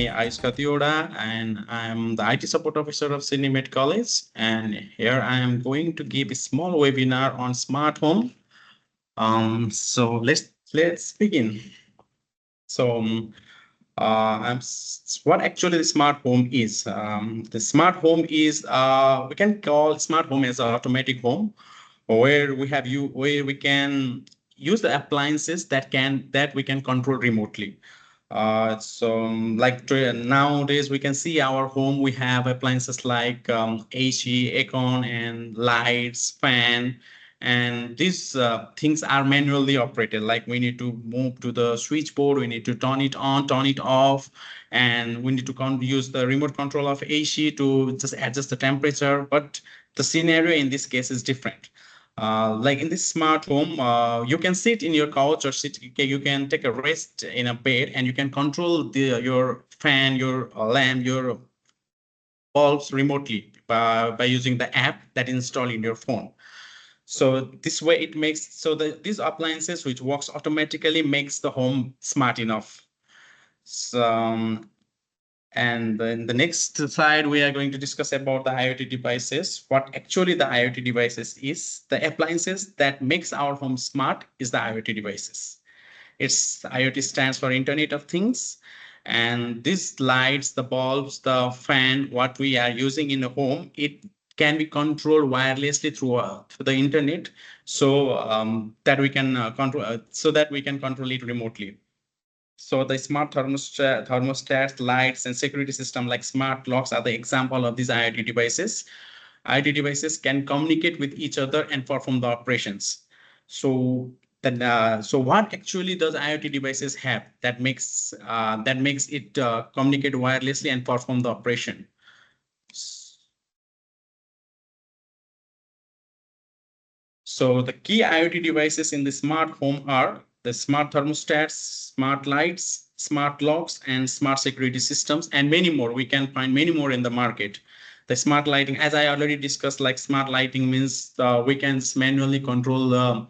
Ayush Khatiwada, and I'm the IT support officer of Sydney Med College. And here I am going to give a small webinar on smart home. So let's begin. So what actually the smart home is? The smart home is we can call smart home as an automatic home, where we can use the appliances that we can control remotely. Nowadays we can see our home. We have appliances like AC, aircon, and lights, fan, and these things are manually operated. Like we need to move to the switchboard, we need to turn it on, turn it off, and we need to use the remote control of AC to just adjust the temperature. But the scenario in this case is different. Like in this smart home, you can sit in your couch or you can take a rest in a bed, and you can control your fan, your lamp, your bulbs remotely by using the app that is installed in your phone. So this way it makes so that these appliances which works automatically makes the home smart enough. So, and in the next slide, we are going to discuss about the IoT devices. What actually the IoT devices is, the appliances that makes our home smart is the IoT devices. It's IoT stands for Internet of Things. And these lights, the bulbs, the fan, what we are using in the home, it can be controlled wirelessly through the internet, so that we can control it remotely. So the smart thermostats, lights, and security system like smart locks are the example of these IoT devices. IoT devices can communicate with each other and perform the operations. So so what actually does IoT devices have that makes it communicate wirelessly and perform the operation? So the key IoT devices in the smart home are the smart thermostats, smart lights, smart locks, and smart security systems, and many more. We can find many more in the market. The smart lighting, as I already discussed, like smart lighting means we can manually control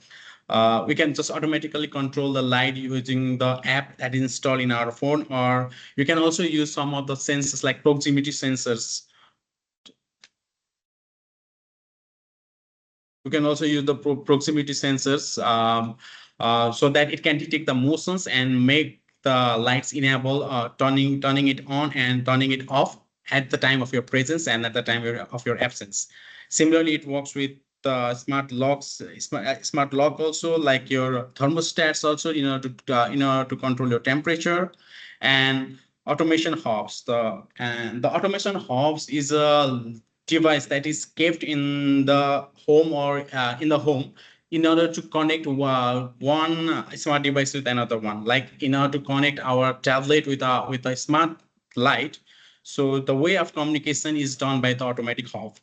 we can just automatically control the light using the app that is installed in our phone, or you can also use some of the sensors like proximity sensors. You can also use the proximity sensors so that it can detect the motions and make the lights enable turning it on and turning it off at the time of your presence and at the time of your absence. Similarly, it works with smart locks, smart lock also, like your thermostats also, in order to control your temperature. And automation hubs. The automation hubs is a device that is kept in the home or in the home in order to connect one smart device with another one, like in order to connect our tablet with a smart light. So the way of communication is done by the automatic hub.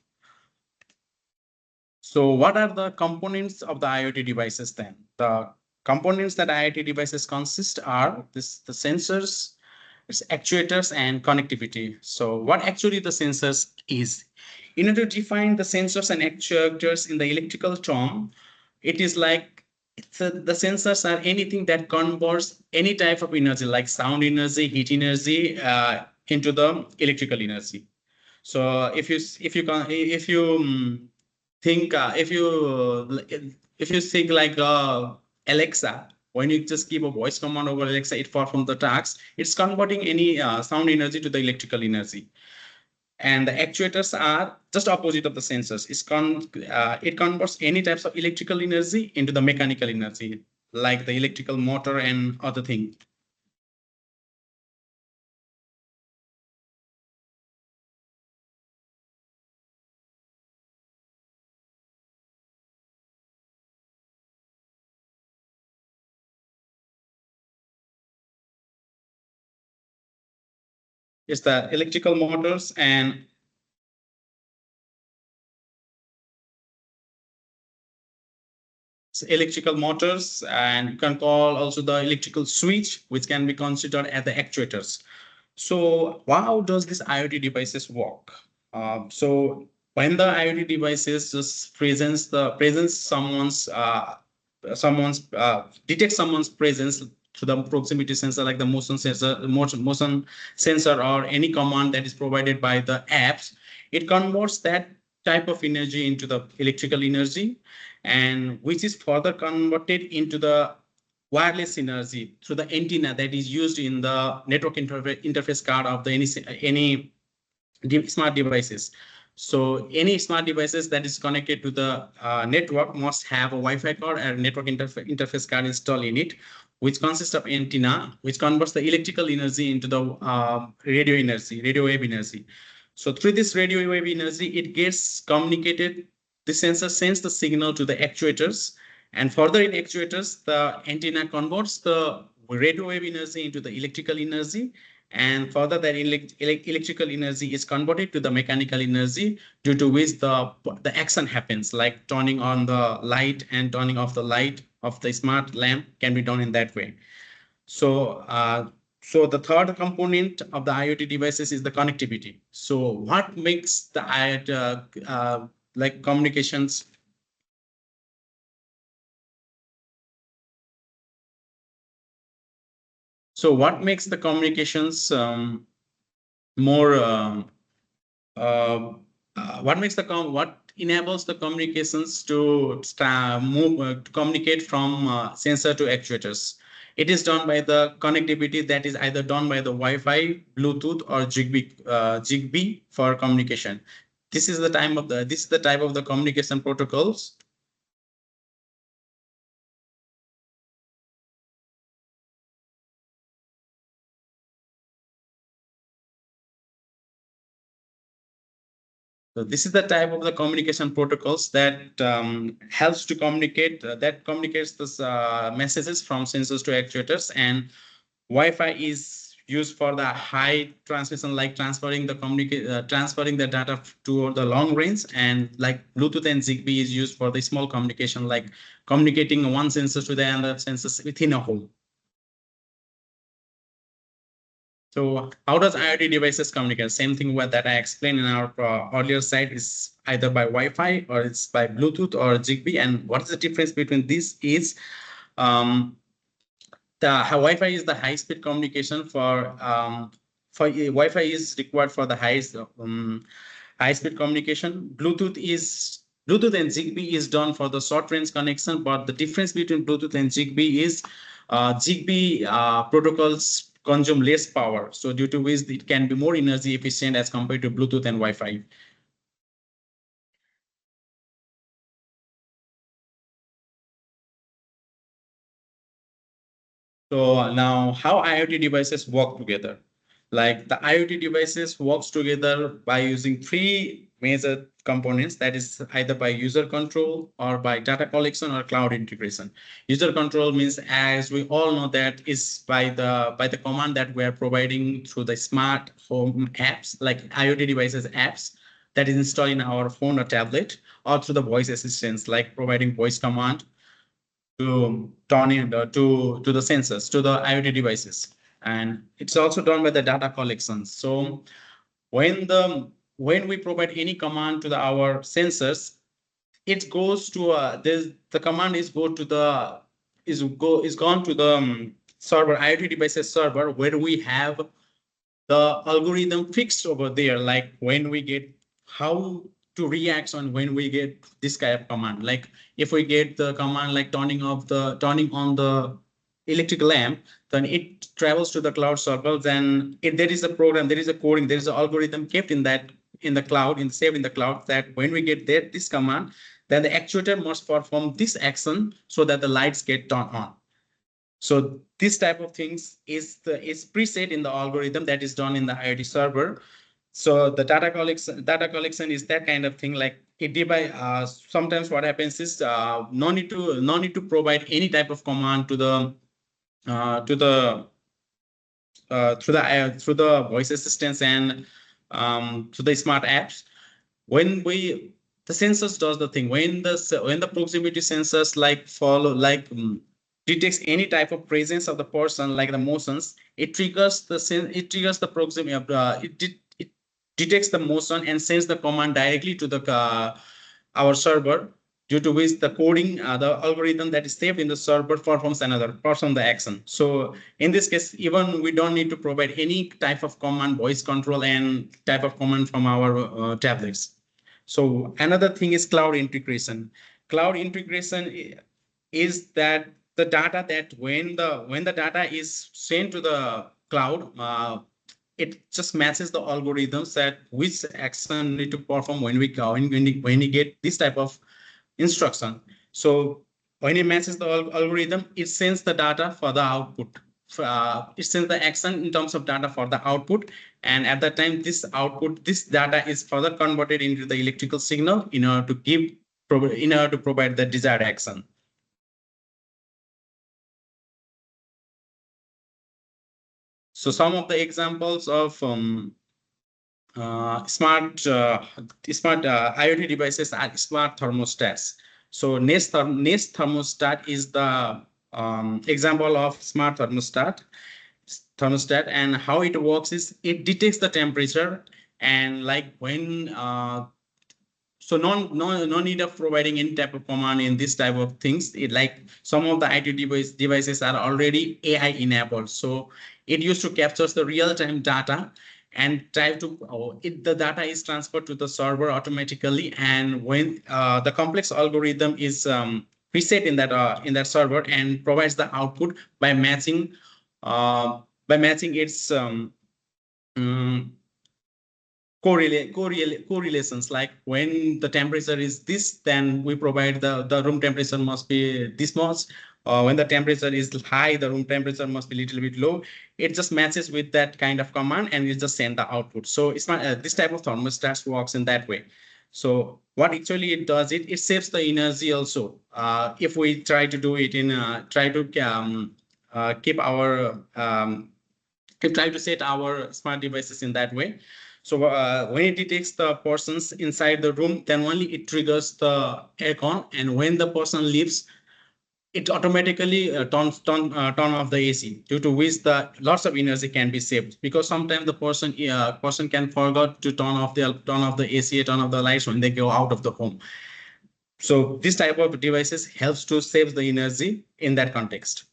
So what are the components of the IoT devices then? The components that IoT devices consist are the sensors, its actuators, and connectivity. So what actually the sensors is? In order to define the sensors and actuators in the electrical term, it is like the sensors are anything that converts any type of energy like sound energy, heat energy into the electrical energy. So if you think if you think like Alexa, when you just give a voice command over Alexa, it performs the task. It's converting any sound energy to the electrical energy. And the actuators are just opposite of the sensors. It converts any types of electrical energy into the mechanical energy, like the electrical motor and other things. It's the electrical motors and electrical motors, and you can call also the electrical switch, which can be considered as the actuators. So how does this IoT devices work? So when the IoT devices just presents someone's detect someone's presence through the proximity sensor, like the motion sensor, or any command that is provided by the apps, it converts that type of energy into the electrical energy, and which is further converted into the wireless energy through the antenna that is used in the network interface card of the any smart devices. So any smart devices that is connected to the network must have a Wi-Fi card and network interface card installed in it, which consists of antenna, which converts the electrical energy into the radio wave energy. So through this radio wave energy, it gets communicated. The sensor sends the signal to the actuators, and further in actuators, the antenna converts the radio wave energy into the electrical energy, and further that electrical energy is converted to the mechanical energy, due to which the action happens, like turning on the light and turning off the light of the smart lamp can be done in that way. So the third component of the IoT devices is the connectivity. So what makes the like communications? So what makes the communications more uh, what enables the communications to move to communicate from sensor to actuators? It is done by the connectivity that is either done by the Wi-Fi, Bluetooth, or Zigbee for communication. This is the type of the communication protocols. So this is the type of the communication protocols that helps to communicate, that communicates this messages from sensors to actuators. And Wi-Fi is used for the high transmission, like transferring the data to the long range, and like Bluetooth and Zigbee is used for the small communication, like communicating one sensor to the other sensors within a home. So how does IoT devices communicate? Same thing that I explained in our earlier slide, is either by Wi-Fi or it's by Bluetooth or Zigbee. And what is the difference between these is the Wi-Fi is the high-speed communication for Wi-Fi is required for the high-speed communication. Bluetooth and Zigbee is done for the short-range connection, but the difference between Bluetooth and Zigbee is Zigbee protocols consume less power, so due to which it can be more energy efficient as compared to Bluetooth and Wi-Fi. So now how IoT devices work together? Like the IoT devices works together by using three major components, that is either by user control or by data collection or cloud integration. User control means, as we all know, that is by the command that we are providing through the smart home apps, like IoT devices apps that is installed in our phone or tablet, or through the voice assistants, like providing voice command to turn in to the sensors, to the IoT devices. And it's also done by the data collection. So when we provide any command to our sensors, it goes to the command is go to the is gone to the server, IoT devices server, where we have the algorithm fixed over there, like when we get how to react on when we get this kind of command. Like if we get the command like turning on the electrical lamp, then it travels to the cloud server. Then there is a program, there is a coding, there is an algorithm kept in that in the cloud, saved in the cloud, that when we get this command, then the actuator must perform this action so that the lights get turned on. So this type of things is preset in the algorithm that is done in the IoT server. So the data collection is that kind of thing. Like it device. Sometimes what happens is no need to provide any type of command to the through the voice assistants and to the smart apps. When the sensors does the thing, when the proximity sensors like follow like detects any type of presence of the person, like the motions, it triggers the proximity it detects the motion and sends the command directly to the our server. due to which the coding, the algorithm that is saved in the server perform the action. So in this case, even we don't need to provide any type of command, voice control and type of command from our tablets. So another thing is cloud integration. Cloud integration is that the data that when the data is sent to the cloud, it just matches the algorithms that which action need to perform when we get this type of instruction. So when it matches the algorithm, it sends the data for the output. It sends the action in terms of data for the output, and at that time, this data is further converted into the electrical signal in order to provide the desired action. So some of the examples of smart IoT devices are smart thermostats. So Nest thermostat is the example of smart thermostat, and how it works is it detects the temperature, and like when so no need of providing any type of command in this type of things. It like some of the IT devices are already AI enabled, so it used to captures the real time data and try to the data is transferred to the server automatically, and when the complex algorithm is preset in that server and provides the output uh, by matching its mm, correlations, like when the temperature is this, then we provide the room temperature must be this much. When the temperature is high, the room temperature must be a little bit low. It just matches with that kind of command and it just send the output. So it's not this type of thermostats works in that way. So what actually it does, it saves the energy also. If we try to do it in try to keep our try to set our smart devices in that way. So when it detects the persons inside the room, then only it triggers the aircon, and when the person leaves, it automatically turn off the AC. Due to which the lots of energy can be saved, because sometimes the person can forget to turn off the AC, turn off the lights when they go out of the home. So this type of devices helps to save the energy in that context.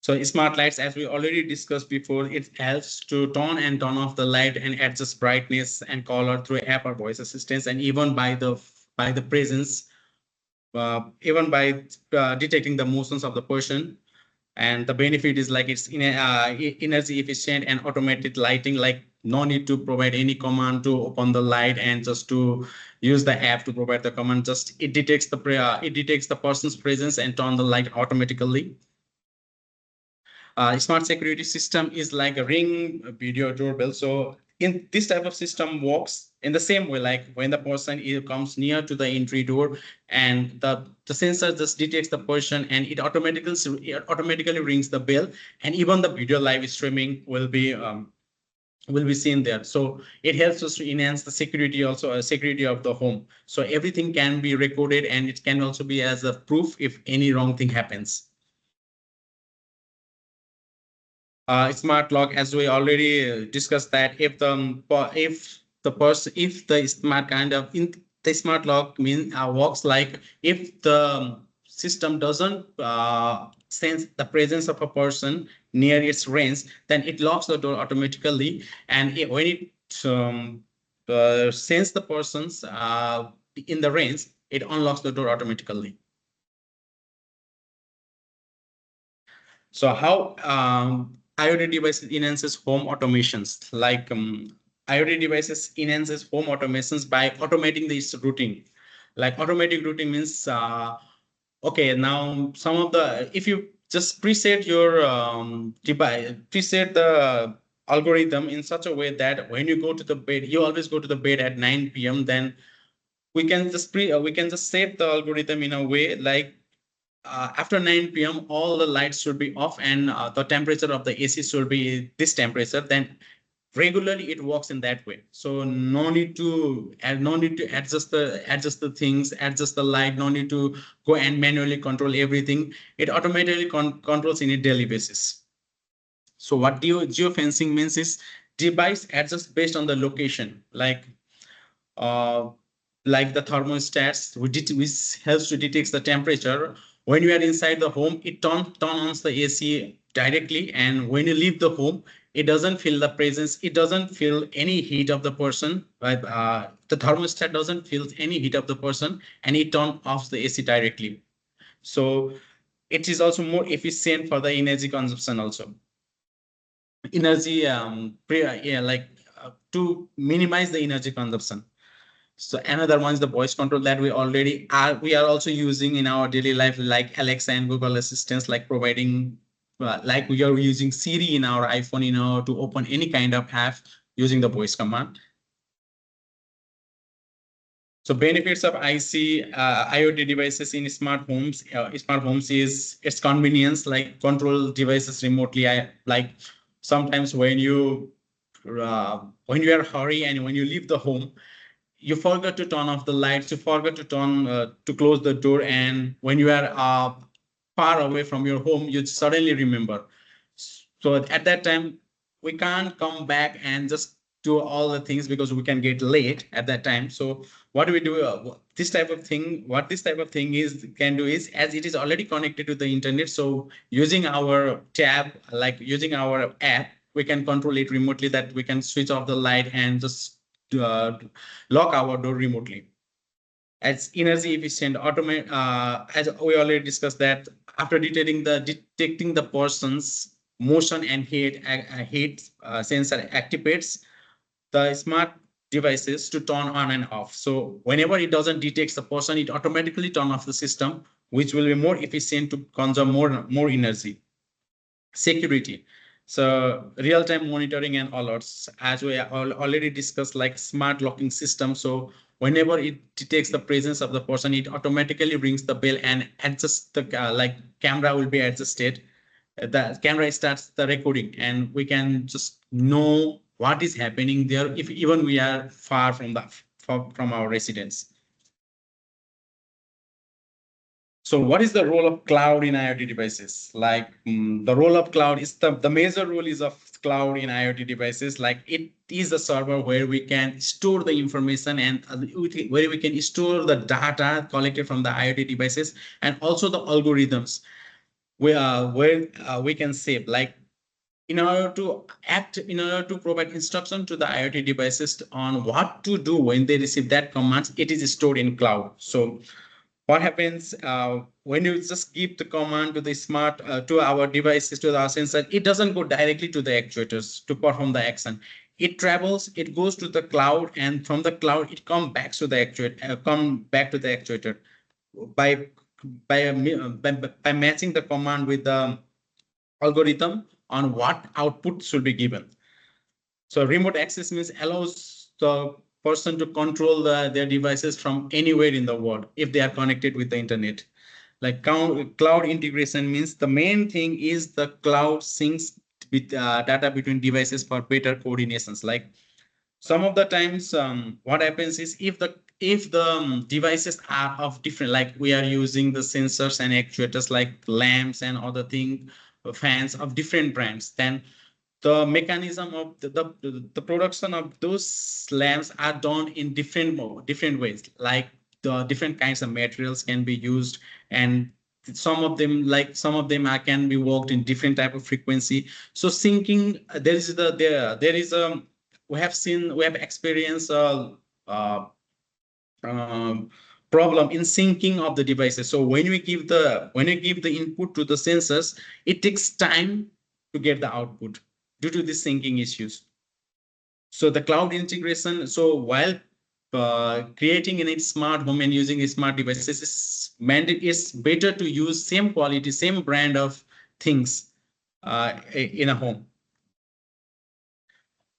So smart lights, as we already discussed before, it helps to turn off the light and adjust brightness and color through app or voice assistance, and even by the presence, even by detecting the motions of the person. And the benefit is like it's energy efficient and automated lighting. Like no need to provide any command to open the light and just to use the app to provide the command. Just it detects the person's presence and turn the light automatically. Smart security system is like a ring video doorbell. So in this type of system works in the same way, like when the person comes near to the entry door, and the sensor just detects the person and it automatically rings the bell, and even the video live streaming will be seen there. So it helps us to enhance the security also, security of the home. So everything can be recorded and it can also be as a proof if any wrong thing happens. Smart lock, as we already discussed, that if the smart kind of in the smart lock works like if the system doesn't sense the presence of a person near its range, then it locks the door automatically, and when it sense the persons in the range, it unlocks the door automatically. So how IoT devices enhances home automations? Like IoT devices enhances home automations by automating this routine. Like automatic routing means okay, now some of the if you just preset your device, preset the algorithm in such a way that when you go to the bed, you always go to the bed at 9 p.m. Then we can just set the algorithm in a way like after 9 p.m., all the lights should be off and the temperature of the AC should be this temperature. Then regularly it works in that way. So no need to adjust the things, adjust the light. No need to go and manually control everything. It automatically controls in a daily basis. So what geofencing means is device adjusts based on the location, uh, like the thermostats, which helps to detect the temperature. When you are inside the home, it turn on the AC directly, and when you leave the home, it doesn't feel the presence. It doesn't feel any heat of the person. But the thermostat doesn't feel any heat of the person, and it turn off the AC directly. So it is also more efficient for the energy consumption also. Energy yeah, to minimize the energy consumption. So another one is the voice control that we are also using in our daily life, like Alexa and Google Assistants, like providing like we are using Siri in our iPhone, to open any kind of app using the voice command. So benefits of IoT devices in smart homes. Smart homes is its convenience, like control devices remotely. Like sometimes when you are hurry and when you leave the home, you forgot to turn off the lights, you forgot to close the door, and when you are far away from your home, you suddenly remember. So at that time, we can't come back and just do all the things because we can get late at that time. So what do we do? This type of thing, what this type of thing is can do is, as it is already connected to the internet, so using our tab, like using our app, we can control it remotely, that we can switch off the light and just uh, lock our door remotely. As energy efficient, automate, as we already discussed, that after detecting the person's motion and heat sensor activates the smart devices to turn on and off. So whenever it doesn't detect the person, it automatically turn off the system, which will be more efficient to consume more energy. Security. So real-time monitoring and alerts, as we already discussed, like smart locking system. So whenever it detects the presence of the person, it automatically rings the bell and adjusts the camera will be adjusted. The camera starts the recording, and we can just know what is happening there if even we are far from our residence. So what is the role of cloud in IoT devices? The role of cloud is the major role is of cloud in IoT devices. Like it is a server where we can store the information and where we can store the data collected from the IoT devices, and also the algorithms where we can save, like in order to provide instruction to the IoT devices on what to do when they receive that commands, it is stored in cloud. So what happens when you just give the command to the smart to our devices, to our sensor, it doesn't go directly to the actuators to perform the action. It travels, it goes to the cloud, and from the cloud it comes back to the actuator by by matching the command with the algorithm on what output should be given. So remote access means allows the person to control their devices from anywhere in the world if they are connected with the internet. Like cloud integration means the main thing is the cloud syncs with data between devices for better coordinations. Like some of the times, what happens is if the devices are of different, like we are using the sensors and actuators like lamps and other thing, fans of different brands, then the mechanism of the production of those lamps are done in different ways, like the different kinds of materials can be used, and some of them can be worked in different type of frequency. So syncing, there is a we have experienced uh, um, problem in syncing of the devices. So when you give the input to the sensors, it takes time to get the output due to the syncing issues. So the cloud integration. So while creating a smart home and using smart devices, is better to use same quality, same brand of things in a home.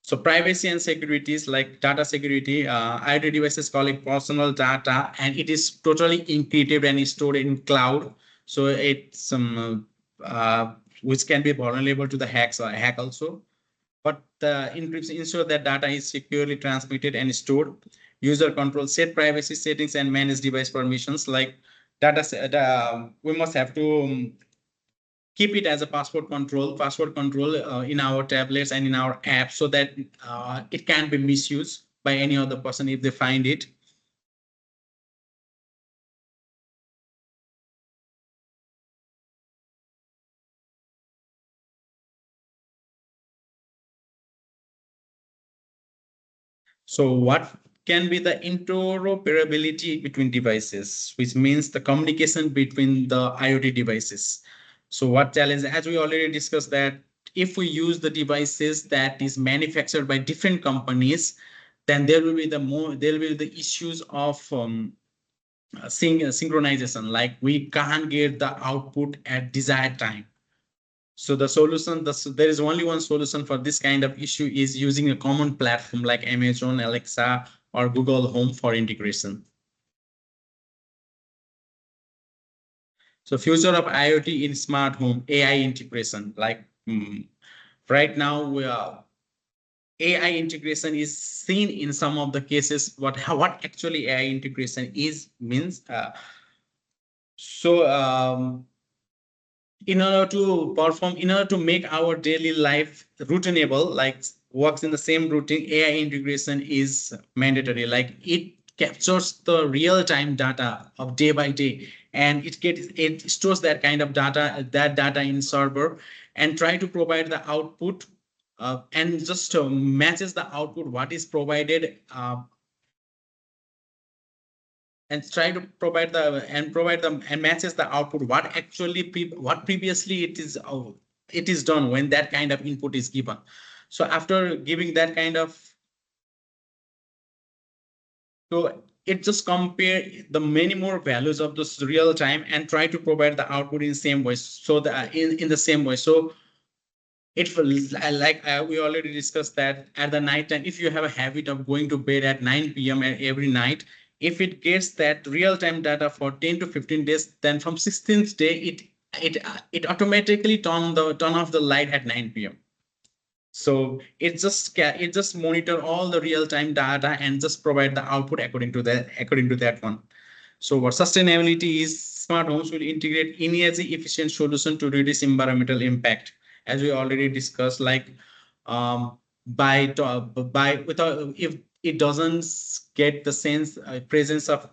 So privacy and security is like data security. IoT devices collect personal data, and it is totally encrypted and stored in cloud. So it's which can be vulnerable to the hack also. But the encryption ensure that data is securely transmitted and stored. User control, set privacy settings, and manage device permissions. Like we must have to keep it as a password control in our tablets and in our apps, so that it can be misused by any other person if they find it. So what can be the interoperability between devices, which means the communication between the IoT devices. So what challenge, as we already discussed, that if we use the devices that is manufactured by different companies, then there will be the issues of synchronization, like we can't get the output at desired time. So there is only one solution for this kind of issue, is using a common platform like Amazon, Alexa, or Google Home for integration. So future of IoT in smart home, AI integration. Like right now, AI integration is seen in some of the cases. What actually AI integration is means. So in order to make our daily life routinable, like works in the same routine, AI integration is mandatory. Like it captures the real time data of day by day, and it stores that data in server, and try to provide the output, and just matches the output what is provided, and try to provide them and matches the output what what previously it is done when that kind of input is given. So after giving that kind of, so it just compare the many more values of this real time and try to provide the output in the same way, so that in the same way. So it will, like we already discussed, that at the night time, if you have a habit of going to bed at 9 p.m. every night, if it gets that real time data for 10 to 15 days, then from 16th day it automatically turn off the light at 9 p.m. So it just monitor all the real time data and just provide the output according to that one. So what sustainability is, smart homes will integrate energy efficient solution to reduce environmental impact, as we already discussed. Like by without, if it doesn't get the sense presence of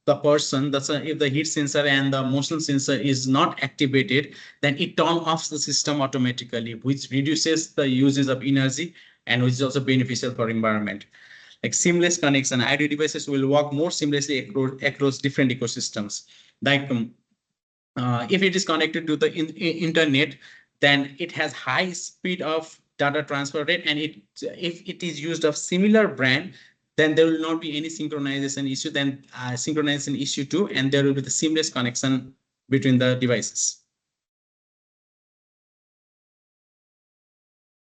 the person, that's if the heat sensor and the motion sensor is not activated, then it turn off the system automatically, which reduces the uses of energy and which is also beneficial for environment. Like seamless connection, IoT devices will work more seamlessly across different ecosystems. Like if it is connected to the internet, then it has high speed of data transfer rate, and if it is used of similar brand, then there will not be any synchronization issue. Then synchronization issue too, and there will be the seamless connection between the devices.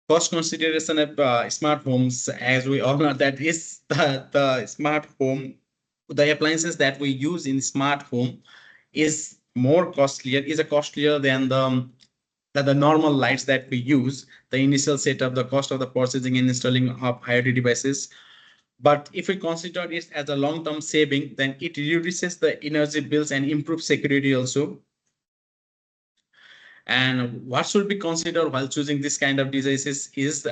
Cost consideration of smart homes, as we all know, that is the smart home, the appliances that we use in smart home is more costlier, is a costlier than the normal lights that we use. The initial setup, the cost of the purchasing and installing of IoT devices. But if we consider it as a long-term saving, then it reduces the energy bills and improves security also. And what should be considered while choosing this kind of devices is the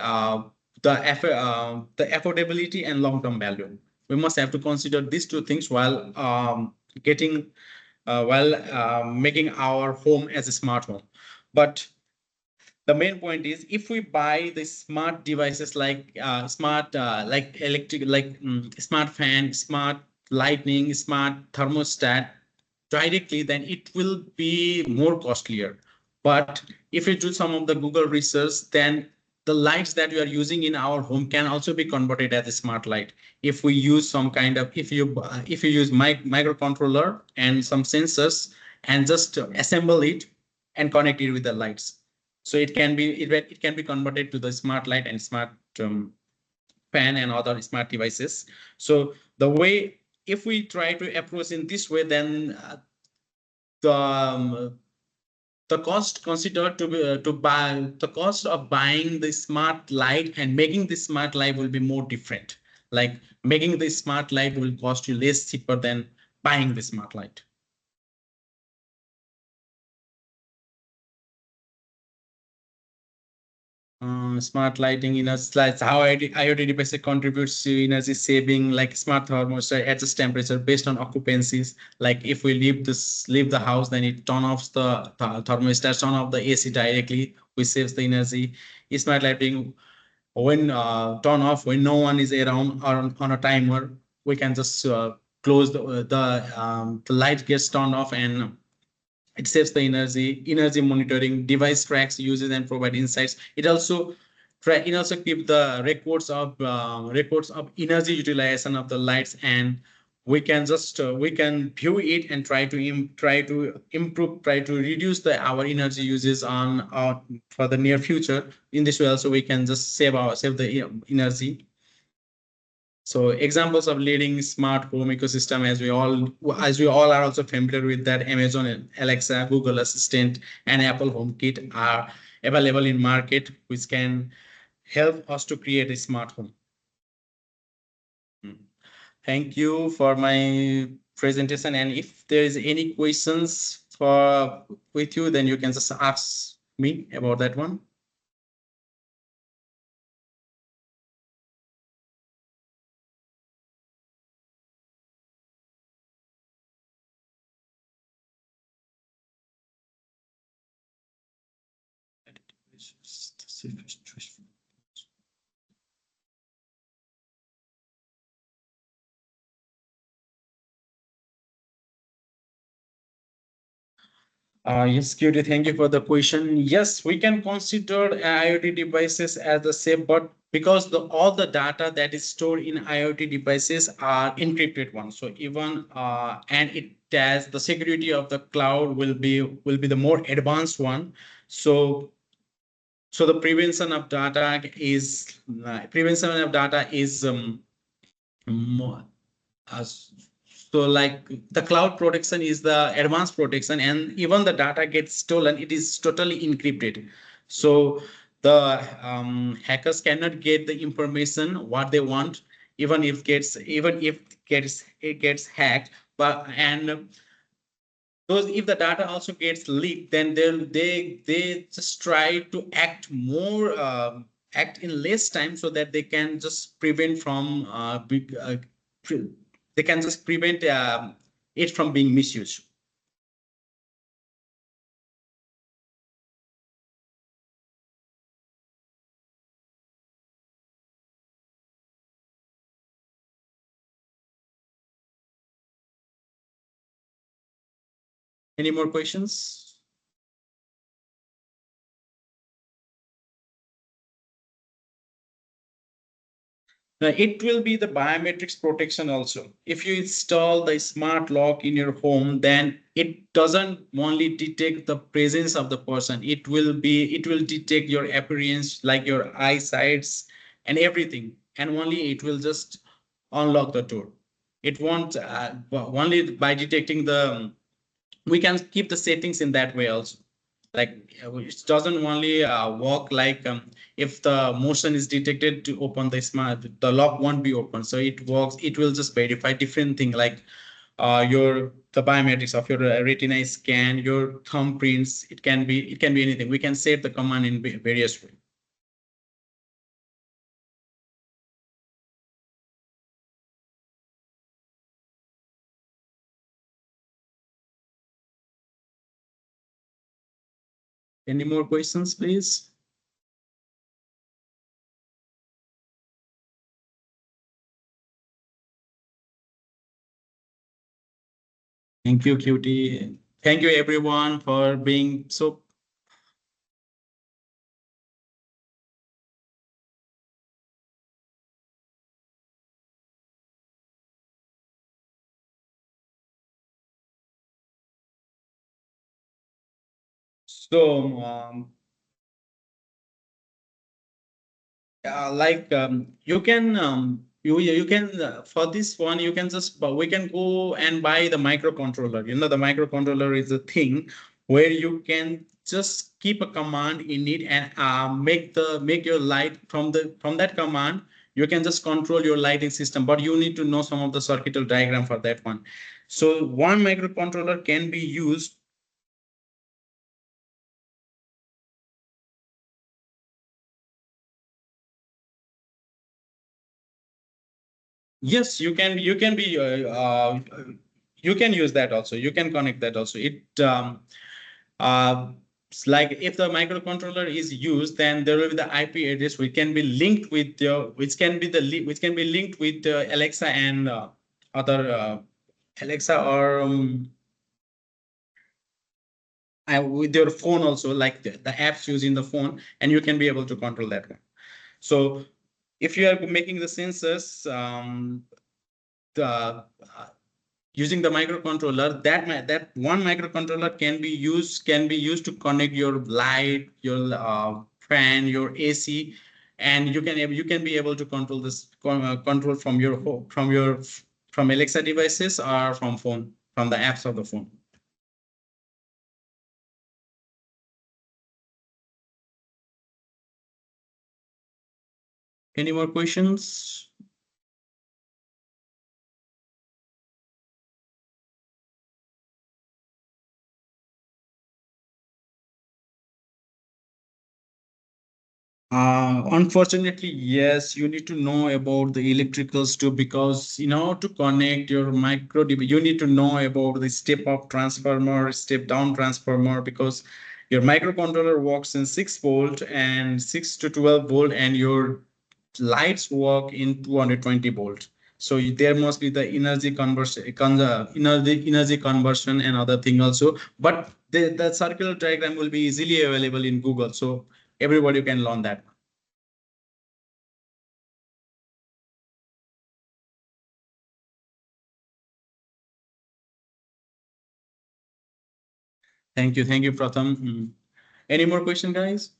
affordability and long-term value. We must have to consider these two things while making our home as a smart home. But the main point is, if we buy the smart devices like smart like electric, like smart fan, smart lightning, smart thermostat directly, then it will be more costlier. But if you do some of the Google research, then the lights that we are using in our home can also be converted as a smart light. If we use some kind of, if you use microcontroller and some sensors and just assemble it and connect it with the lights, so it can be converted to the smart light and smart fan and other smart devices. So the way, if we try to approach in this way, then the the cost considered to be, to buy the cost of buying the smart light and making the smart light will be more different. Like making the smart light will cost you less cheaper than buying the smart light. Smart lighting in a slides how IoT device contributes to energy saving, like smart thermostat adjusts temperature based on occupancies. Like if we leave the house, then it turn off the thermostat, turn off the AC directly, which saves the energy. Smart lighting when turn off when no one is around or on a timer, we can just close the light gets turned off, and it saves the energy monitoring device tracks uses and provide insights. It also keep the records of energy utilization of the lights, and we can view it and try to improve, try to reduce the our energy uses on for the near future. In this way also we can just save the energy. So examples of leading smart home ecosystem, as we all are also familiar with that, Amazon Alexa, Google Assistant, and Apple HomeKit are available in market, which can help us to create a smart home. Mm. Thank you for my presentation. And if there is any questions for with you, then you can just ask me about that one. Yes, Cutie, thank you for the question. Yes, we can consider IoT devices as the safe, but because all the data that is stored in IoT devices are encrypted ones. So even and it has the security of the cloud will be the more advanced one. So the prevention of data is more, as so like the cloud protection is the advanced protection, and even the data gets stolen, it is totally encrypted. So the hackers cannot get the information what they want, even if it gets hacked. But and those, if the data also gets leaked, then they just try to act in less time, so that they can just prevent from they can just prevent it from being misused. Any more questions? It will be the biometrics protection also. If you install the smart lock in your home, then it doesn't only detect the presence of the person. It will detect your appearance, like your eyesights and everything, and only it will just unlock the door. It won't only by detecting the. We can keep the settings in that way also, like it doesn't only work like if the motion is detected to open the smart, the lock won't be open. So it works, it will just verify different thing, like your the biometrics of your retina scan, your thumbprints. It can be anything. We can set the command in various ways. Any more questions, please? Thank you, Cutie. Thank you everyone for being so. So like you can you can for this one you can just we can go and buy the microcontroller. You know, the microcontroller is a thing where you can just keep a command in it and make your light from that command. You can just control your lighting system, but you need to know some of the circuitry diagram for that one. So one microcontroller can be used. Yes, you can be you can use that also. You can connect that also. It's like if the microcontroller is used, then there will be the IP address which can be linked with your, which can be linked with Alexa and other Alexa or with your phone also, like the apps using the phone, and you can be able to control that one. So if you are making the sensors, the using the microcontroller, that one microcontroller can be used to connect your light, your fan, your AC, and you can be able to control this control from your from Alexa devices or from phone, from the apps of the phone. Any more questions? Unfortunately, yes, you need to know about the electricals too, because to connect your micro DB, you need to know about the step up transformer, step down transformer, because your microcontroller works in 6 volt and 6 to 12 volt, and your lights work in 220 volt. So there must be the energy conversion and other thing also. But the circular diagram will be easily available in Google, so everybody can learn that. Thank you, Pratham. Any more question, guys?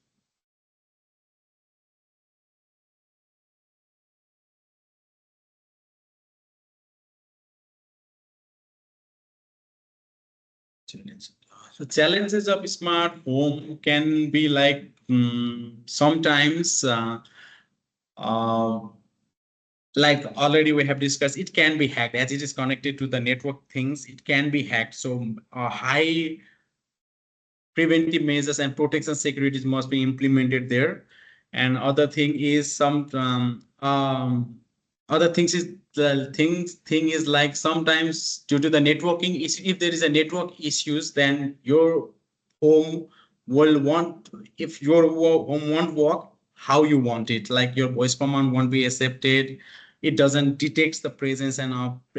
Challenge. So challenges of smart home can be like sometimes, uh, like already we have discussed, it can be hacked as it is connected to the network things. It can be hacked. So high preventive measures and protection securities must be implemented there. And other thing is other things is the thing is like sometimes due to the networking is, if there is a network issues, then your home will want, if your home won't work how you want it, like your voice command won't be accepted, it doesn't detects the presence and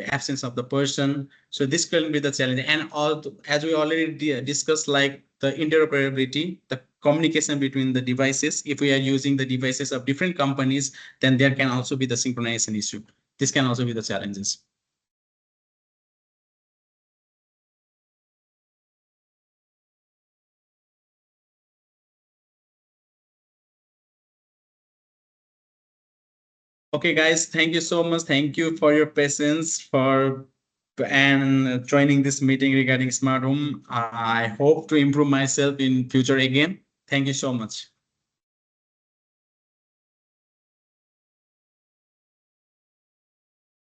absence of the person. So this can be the challenge. And all, as we already discussed, like the interoperability, the communication between the devices. If we are using the devices of different companies, then there can also be the synchronization issue. This can also be the challenges. Okay, guys, thank you so much. Thank you for your patience for and joining this meeting regarding smart home. I hope to improve myself in future again. Thank you so much.